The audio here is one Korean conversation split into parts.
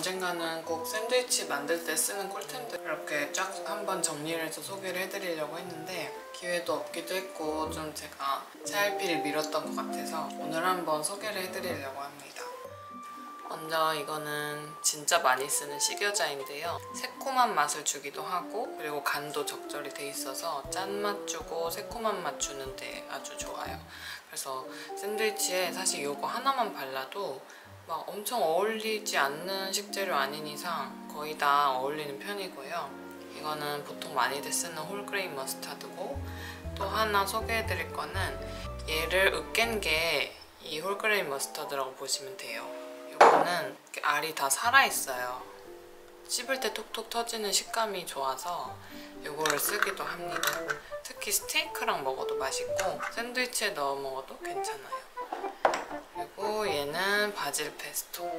언젠가는 꼭 샌드위치 만들 때 쓰는 꿀템들 이렇게 쫙 한번 정리를 해서 소개를 해드리려고 했는데 기회도 없기도 했고 좀 제가 차일피일 미뤘던 것 같아서 오늘 한번 소개를 해드리려고 합니다. 먼저 이거는 진짜 많이 쓰는 식여자인데요. 새콤한 맛을 주기도 하고 그리고 간도 적절히 돼 있어서 짠맛 주고 새콤한 맛 주는데 아주 좋아요. 그래서 샌드위치에 사실 이거 하나만 발라도 막 엄청 어울리지 않는 식재료 아닌 이상 거의 다 어울리는 편이고요. 이거는 보통 많이들 쓰는 홀그레인 머스타드고 또 하나 소개해드릴 거는 얘를 으깬 게 이 홀그레인 머스타드라고 보시면 돼요. 이거는 알이 다 살아있어요. 씹을 때 톡톡 터지는 식감이 좋아서 이거를 쓰기도 합니다. 특히 스테이크랑 먹어도 맛있고 샌드위치에 넣어 먹어도 괜찮아요. 그리고 얘는 바질 페스토.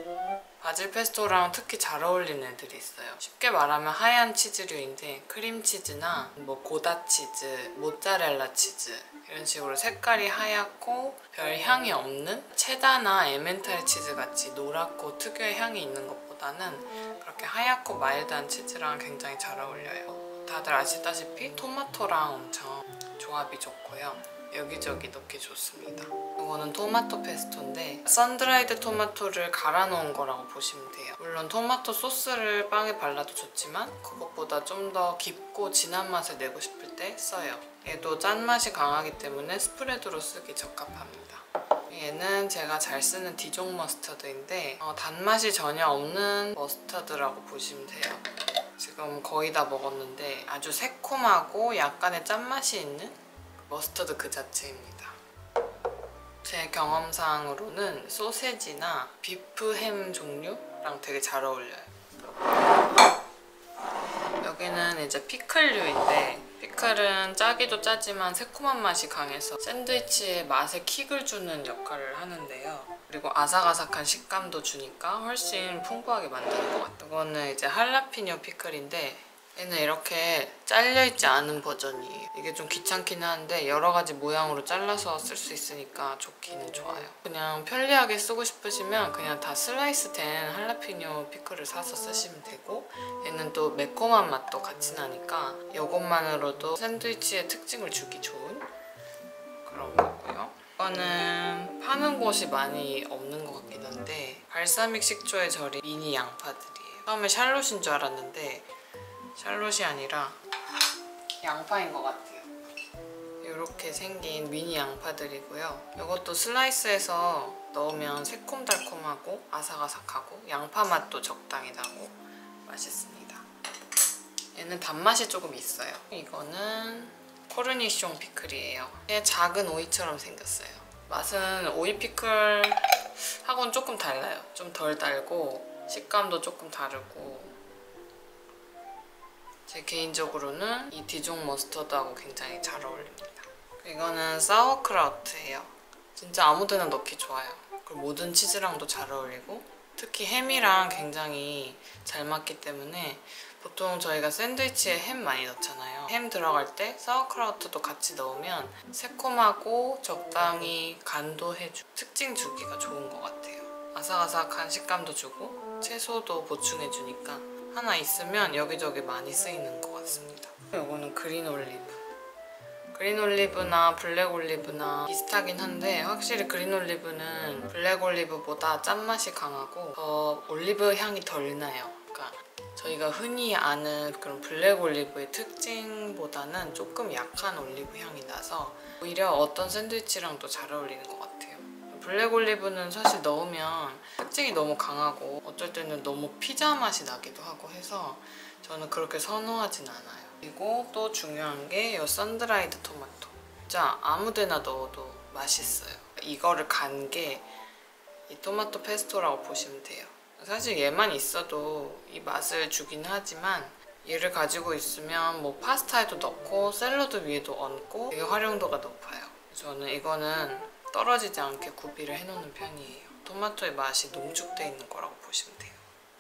바질 페스토랑 특히 잘 어울리는 애들이 있어요. 쉽게 말하면 하얀 치즈류인데 크림치즈나 뭐 고다 치즈, 모짜렐라 치즈 이런 식으로 색깔이 하얗고 별 향이 없는 체다나 에멘탈 치즈 같이 노랗고 특유의 향이 있는 것보다는 그렇게 하얗고 마일드한 치즈랑 굉장히 잘 어울려요. 다들 아시다시피 토마토랑 엄청 조합이 좋고요. 여기저기 넣기 좋습니다. 이거는 토마토 페스토인데 선드라이드 토마토를 갈아 놓은 거라고 보시면 돼요. 물론 토마토 소스를 빵에 발라도 좋지만 그것보다 좀 더 깊고 진한 맛을 내고 싶을 때 써요. 얘도 짠맛이 강하기 때문에 스프레드로 쓰기 적합합니다. 얘는 제가 잘 쓰는 디종 머스타드인데 단맛이 전혀 없는 머스타드라고 보시면 돼요. 지금 거의 다 먹었는데 아주 새콤하고 약간의 짠맛이 있는 머스터드 그 자체입니다. 제 경험상으로는 소세지나 비프 햄 종류랑 되게 잘 어울려요. 여기는 이제 피클류인데 피클은 짜기도 짜지만 새콤한 맛이 강해서 샌드위치의 맛에 킥을 주는 역할을 하는데요. 그리고 아삭아삭한 식감도 주니까 훨씬 풍부하게 만드는 것 같아요. 이거는 이제 할라피뇨 피클인데 얘는 이렇게 잘려있지 않은 버전이에요. 이게 좀 귀찮긴 한데 여러 가지 모양으로 잘라서 쓸 수 있으니까 좋기는 좋아요. 그냥 편리하게 쓰고 싶으시면 그냥 다 슬라이스 된 할라피뇨 피클을 사서 쓰시면 되고 얘는 또 매콤한 맛도 같이 나니까 이것만으로도 샌드위치의 특징을 주기 좋은 그런 거고요. 이거는 파는 곳이 많이 없는 것 같긴 한데 발사믹 식초에 절인 미니 양파들이에요. 처음에 샬롯인 줄 알았는데 샬롯이 아니라 양파인 것 같아요. 이렇게 생긴 미니 양파들이고요. 이것도 슬라이스해서 넣으면 새콤달콤하고 아삭아삭하고 양파 맛도 적당히 나고 맛있습니다. 얘는 단맛이 조금 있어요. 이거는 코르니숑 피클이에요. 얘 작은 오이처럼 생겼어요. 맛은 오이 피클하고는 조금 달라요. 좀 덜 달고 식감도 조금 다르고 제 개인적으로는 이 디종 머스터드하고 굉장히 잘 어울립니다. 이거는 사워크라우트예요. 진짜 아무데나 넣기 좋아요. 그리고 모든 치즈랑도 잘 어울리고 특히 햄이랑 굉장히 잘 맞기 때문에 보통 저희가 샌드위치에 햄 많이 넣잖아요. 햄 들어갈 때 사워크라우트도 같이 넣으면 새콤하고 적당히 간도 해주고 특징 주기가 좋은 것 같아요. 아삭아삭한 식감도 주고 채소도 보충해주니까 하나 있으면 여기저기 많이 쓰이는 것 같습니다. 이거는 그린 올리브. 그린 올리브나 블랙 올리브나 비슷하긴 한데 확실히 그린 올리브는 블랙 올리브보다 짠맛이 강하고 더 올리브 향이 덜 나요. 그러니까 저희가 흔히 아는 그런 블랙 올리브의 특징보다는 조금 약한 올리브 향이 나서 오히려 어떤 샌드위치랑도 잘 어울리는 것 같아요. 블랙 올리브는 사실 넣으면 특징이 너무 강하고 어쩔 때는 너무 피자 맛이 나기도 하고 해서 저는 그렇게 선호하진 않아요. 그리고 또 중요한 게 이 선드라이드 토마토. 진짜 아무데나 넣어도 맛있어요. 이거를 간 게 이 토마토 페스토라고 보시면 돼요. 사실 얘만 있어도 이 맛을 주긴 하지만 얘를 가지고 있으면 뭐 파스타에도 넣고 샐러드 위에도 얹고 되게 활용도가 높아요. 저는 이거는 떨어지지 않게 구비를 해놓는 편이에요. 토마토의 맛이 농축되어 있는 거라고 보시면 돼요.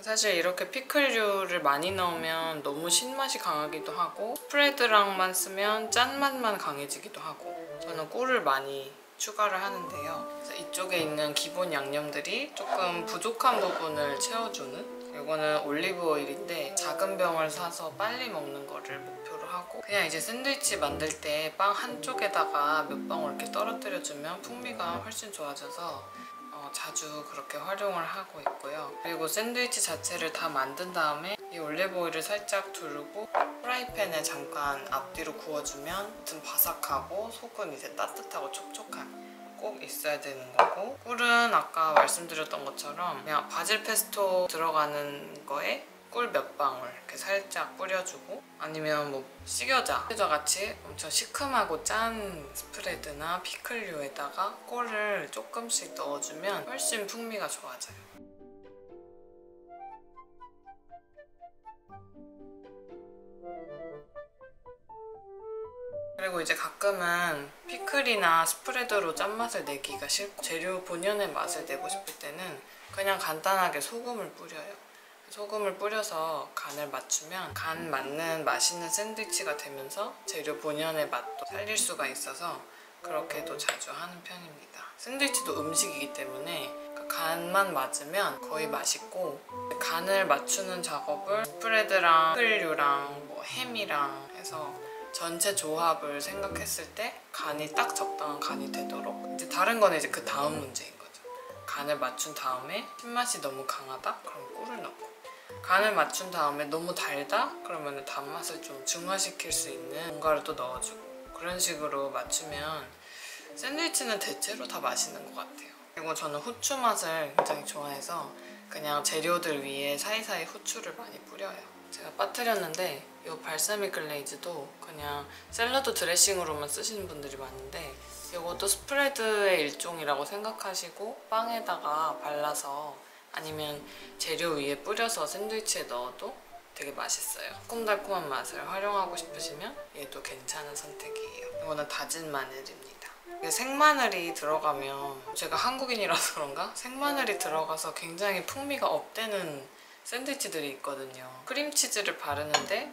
사실 이렇게 피클류를 많이 넣으면 너무 신맛이 강하기도 하고 스프레드랑만 쓰면 짠맛만 강해지기도 하고 저는 꿀을 많이 추가를 하는데요. 그래서 이쪽에 있는 기본 양념들이 조금 부족한 부분을 채워주는 이거는 올리브 오일인데 작은 병을 사서 빨리 먹는 거를 목표로 하고 그냥 이제 샌드위치 만들 때 빵 한쪽에다가 몇 방울 이렇게 떨어뜨려주면 풍미가 훨씬 좋아져서 자주 그렇게 활용을 하고 있고요. 그리고 샌드위치 자체를 다 만든 다음에 이 올리브 오일을 살짝 두르고 프라이팬에 잠깐 앞뒤로 구워주면 좀 바삭하고 속은 이제 따뜻하고 촉촉한 꼭 있어야 되는 거고, 꿀은 아까 말씀드렸던 것처럼 그냥 바질 페스토 들어가는 거에 꿀 몇 방울 이렇게 살짝 뿌려주고, 아니면 뭐 식여자 같이 엄청 시큼하고 짠 스프레드나 피클류에다가 꿀을 조금씩 넣어주면 훨씬 풍미가 좋아져요. 그리고 이제 가끔은 피클이나 스프레드로 짠맛을 내기가 싫고 재료 본연의 맛을 내고 싶을 때는 그냥 간단하게 소금을 뿌려요. 소금을 뿌려서 간을 맞추면 간 맞는 맛있는 샌드위치가 되면서 재료 본연의 맛도 살릴 수가 있어서 그렇게도 자주 하는 편입니다. 샌드위치도 음식이기 때문에 간만 맞으면 거의 맛있고, 간을 맞추는 작업을 스프레드랑 피클류랑 뭐 햄이랑 해서 전체 조합을 생각했을 때 간이 딱 적당한 간이 되도록, 이제 다른 거는 이제 그 다음 문제인 거죠. 간을 맞춘 다음에 신맛이 너무 강하다? 그럼 꿀을 넣고, 간을 맞춘 다음에 너무 달다? 그러면 단맛을 좀 중화시킬 수 있는 뭔가를 또 넣어주고, 그런 식으로 맞추면 샌드위치는 대체로 다 맛있는 것 같아요. 그리고 저는 후추 맛을 굉장히 좋아해서 그냥 재료들 위에 사이사이 후추를 많이 뿌려요. 제가 빠뜨렸는데 이 발사믹 글레이즈도 그냥 샐러드 드레싱으로만 쓰시는 분들이 많은데, 이것도 스프레드의 일종이라고 생각하시고 빵에다가 발라서 아니면 재료 위에 뿌려서 샌드위치에 넣어도 되게 맛있어요. 새콤달콤한 맛을 활용하고 싶으시면 얘도 괜찮은 선택이에요. 이거는 다진 마늘입니다. 생마늘이 들어가면, 제가 한국인이라서 그런가? 생마늘이 들어가서 굉장히 풍미가 업되는 샌드위치들이 있거든요. 크림치즈를 바르는데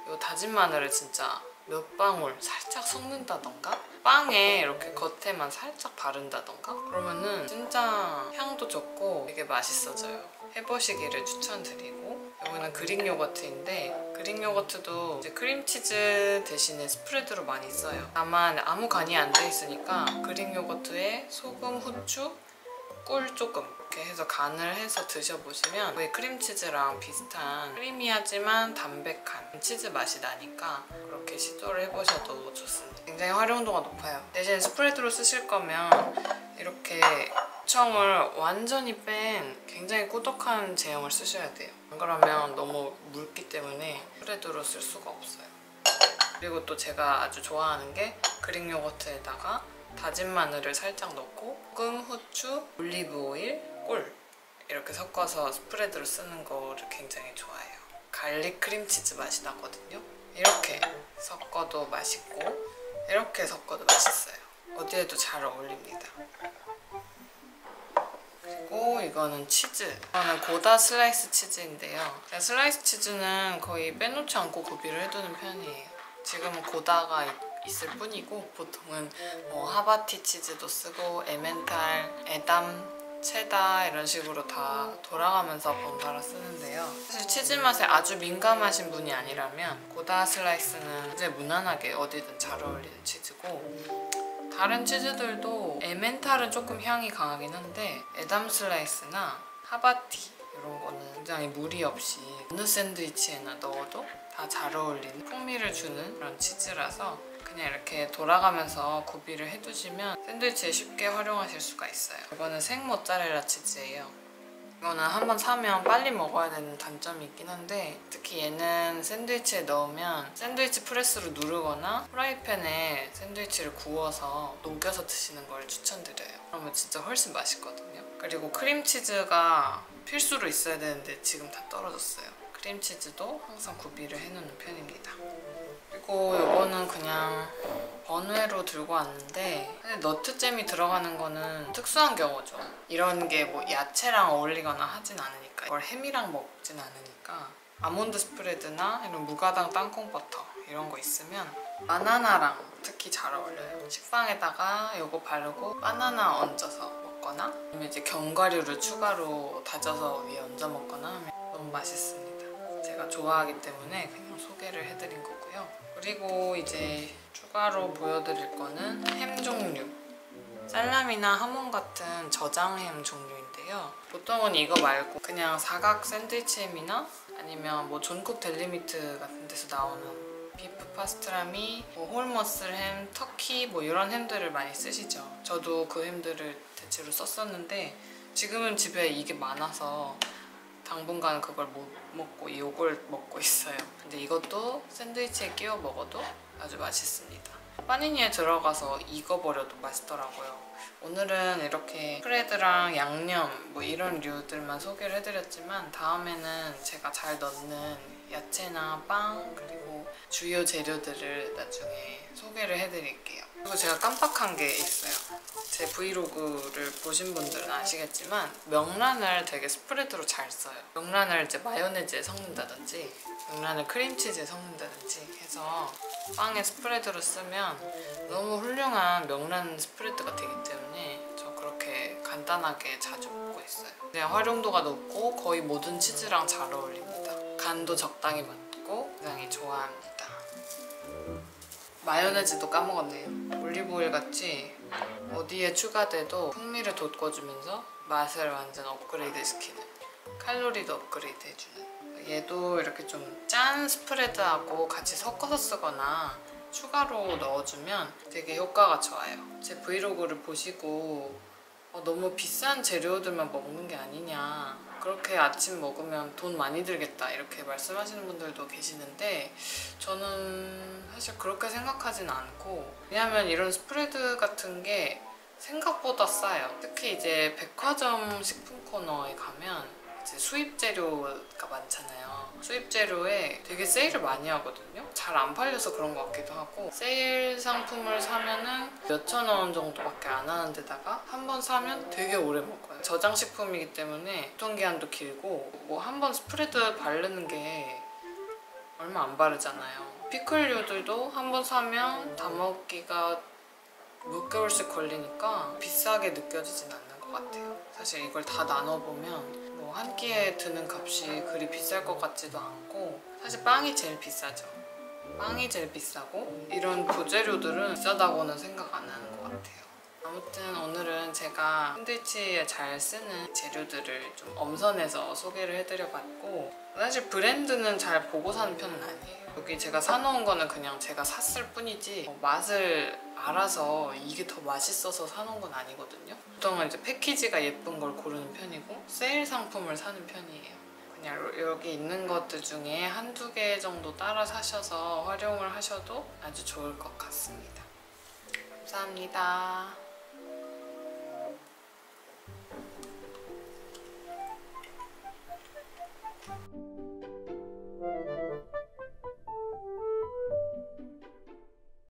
이 다진 마늘을 진짜 몇 방울 살짝 섞는다던가 빵에 이렇게 겉에만 살짝 바른다던가 그러면은 진짜 향도 좋고 되게 맛있어져요. 해보시기를 추천드리고, 여기는 그릭 요거트인데 그릭 요거트도 이제 크림치즈 대신에 스프레드로 많이 써요. 다만 아무 간이 안 돼 있으니까 그릭 요거트에 소금, 후추, 꿀 조금 이렇게 해서 간을 해서 드셔보시면 거의 크림치즈랑 비슷한 크리미하지만 담백한 치즈 맛이 나니까 그렇게 시도를 해보셔도 좋습니다. 굉장히 활용도가 높아요. 대신 스프레드로 쓰실 거면 이렇게 청을 완전히 뺀 굉장히 꾸덕한 제형을 쓰셔야 돼요. 안 그러면 너무 묽기 때문에 스프레드로 쓸 수가 없어요. 그리고 또 제가 아주 좋아하는 게 그릭 요거트에다가 다진 마늘을 살짝 넣고 소금, 후추, 올리브 오일, 꿀 이렇게 섞어서 스프레드로 쓰는 거를 굉장히 좋아해요. 갈릭 크림치즈 맛이 나거든요. 이렇게 섞어도 맛있고 이렇게 섞어도 맛있어요. 어디에도 잘 어울립니다. 그리고 이거는 치즈. 이거는 고다 슬라이스 치즈인데요. 슬라이스 치즈는 거의 빼놓지 않고 구비를 해두는 편이에요. 지금은 고다가 있을 뿐이고 보통은 뭐 하바티 치즈도 쓰고 에멘탈, 에담, 체다 이런 식으로 다 돌아가면서 번갈아 쓰는데요. 사실 치즈 맛에 아주 민감하신 분이 아니라면 고다 슬라이스는 굉장히 무난하게 어디든 잘 어울리는 치즈고, 다른 치즈들도 에멘탈은 조금 향이 강하긴 한데 에담 슬라이스나 하바티 이런 거는 굉장히 무리 없이 어느 샌드위치에나 넣어도 다 잘 어울리는 풍미를 주는 그런 치즈라서 그냥 이렇게 돌아가면서 구비를 해두시면 샌드위치에 쉽게 활용하실 수가 있어요. 이거는 생 모짜렐라 치즈예요. 이거는 한번 사면 빨리 먹어야 되는 단점이 있긴 한데, 특히 얘는 샌드위치에 넣으면 샌드위치 프레스로 누르거나 프라이팬에 샌드위치를 구워서 녹여서 드시는 걸 추천드려요. 그러면 진짜 훨씬 맛있거든요. 그리고 크림치즈가 필수로 있어야 되는데 지금 다 떨어졌어요. 크림치즈도 항상 구비를 해놓는 편입니다. 그리고 이거는 그냥 번외로 들고 왔는데, 사실 너트잼이 들어가는 거는 특수한 경우죠. 이런 게 뭐 야채랑 어울리거나 하진 않으니까, 이걸 햄이랑 먹진 않으니까 아몬드 스프레드나 이런 무가당 땅콩버터 이런 거 있으면 바나나랑 특히 잘 어울려요. 식빵에다가 이거 바르고 바나나 얹어서 먹거나, 아니면 이제 견과류를 추가로 다져서 위에 얹어 먹거나 하면 너무 맛있습니다. 제가 좋아하기 때문에 그냥 소개를 해드린 거고요. 그리고 이제 추가로 보여드릴 거는 햄 종류. 살라미나 하몬 같은 저장햄 종류인데요. 보통은 이거 말고 그냥 사각 샌드위치 햄이나 아니면 뭐 존쿡 델리미트 같은 데서 나오는 비프 파스트라미, 뭐 홀머슬 햄, 터키 뭐 이런 햄들을 많이 쓰시죠. 저도 그 햄들을 대체로 썼었는데 지금은 집에 이게 많아서 당분간 그걸 못 먹고 이걸 먹고 있어요. 근데 이것도 샌드위치에 끼워 먹어도 아주 맛있습니다. 빠니니에 들어가서 익어버려도 맛있더라고요. 오늘은 이렇게 스프레드랑 양념 뭐 이런 류들만 소개를 해드렸지만 다음에는 제가 잘 넣는 야채나 빵 그리고 주요 재료들을 나중에 소개를 해드릴게요. 그리고 제가 깜빡한 게 있어요. 제 브이로그를 보신 분들은 아시겠지만 명란을 되게 스프레드로 잘 써요. 명란을 이제 마요네즈에 섞는다든지 명란을 크림치즈에 섞는다든지 해서 빵에 스프레드로 쓰면 너무 훌륭한 명란 스프레드가 되기 때문에 저 그렇게 간단하게 자주 먹고 있어요. 그냥 활용도가 높고 거의 모든 치즈랑 잘 어울립니다. 간도 적당히 맞고 굉장히 좋아합니다. 마요네즈도 까먹었네요. 올리브오일 같이 어디에 추가돼도 풍미를 돋궈주면서 맛을 완전 업그레이드 시키는, 칼로리도 업그레이드 해주는. 얘도 이렇게 좀 짠 스프레드하고 같이 섞어서 쓰거나 추가로 넣어주면 되게 효과가 좋아요. 제 브이로그를 보시고 너무 비싼 재료들만 먹는 게 아니냐, 그렇게 아침 먹으면 돈 많이 들겠다 이렇게 말씀하시는 분들도 계시는데 저는 사실 그렇게 생각하진 않고, 왜냐면 이런 스프레드 같은 게 생각보다 싸요. 특히 이제 백화점 식품 코너에 가면 이제 수입 재료가 많잖아요. 수입 재료에 되게 세일을 많이 하거든요. 잘 안 팔려서 그런 것 같기도 하고, 세일 상품을 사면은 몇천 원 정도밖에 안 하는 데다가 한 번 사면 되게 오래 먹어요. 저장식품이기 때문에 유통기한도 길고 뭐 한 번 스프레드 바르는 게 얼마 안 바르잖아요. 피클류들도 한 번 사면 다 먹기가 몇 개월씩 걸리니까 비싸게 느껴지진 않는 것 같아요. 사실 이걸 다 나눠보면 뭐 한 끼에 드는 값이 그리 비쌀 것 같지도 않고, 사실 빵이 제일 비싸죠. 빵이 제일 비싸고 이런 부재료들은 비싸다고는 생각 안 하는 것 같아요. 아무튼 오늘은 제가 샌드위치에 잘 쓰는 재료들을 좀 엄선해서 소개를 해드려봤고, 사실 브랜드는 잘 보고 사는 편은 아니에요. 여기 제가 사놓은 거는 그냥 제가 샀을 뿐이지 맛을 알아서 이게 더 맛있어서 사놓은 건 아니거든요. 보통은 이제 패키지가 예쁜 걸 고르는 편이고 세일 상품을 사는 편이에요. 그냥 여기 있는 것들 중에 한두 개 정도 따라 사셔서 활용을 하셔도 아주 좋을 것 같습니다. 감사합니다.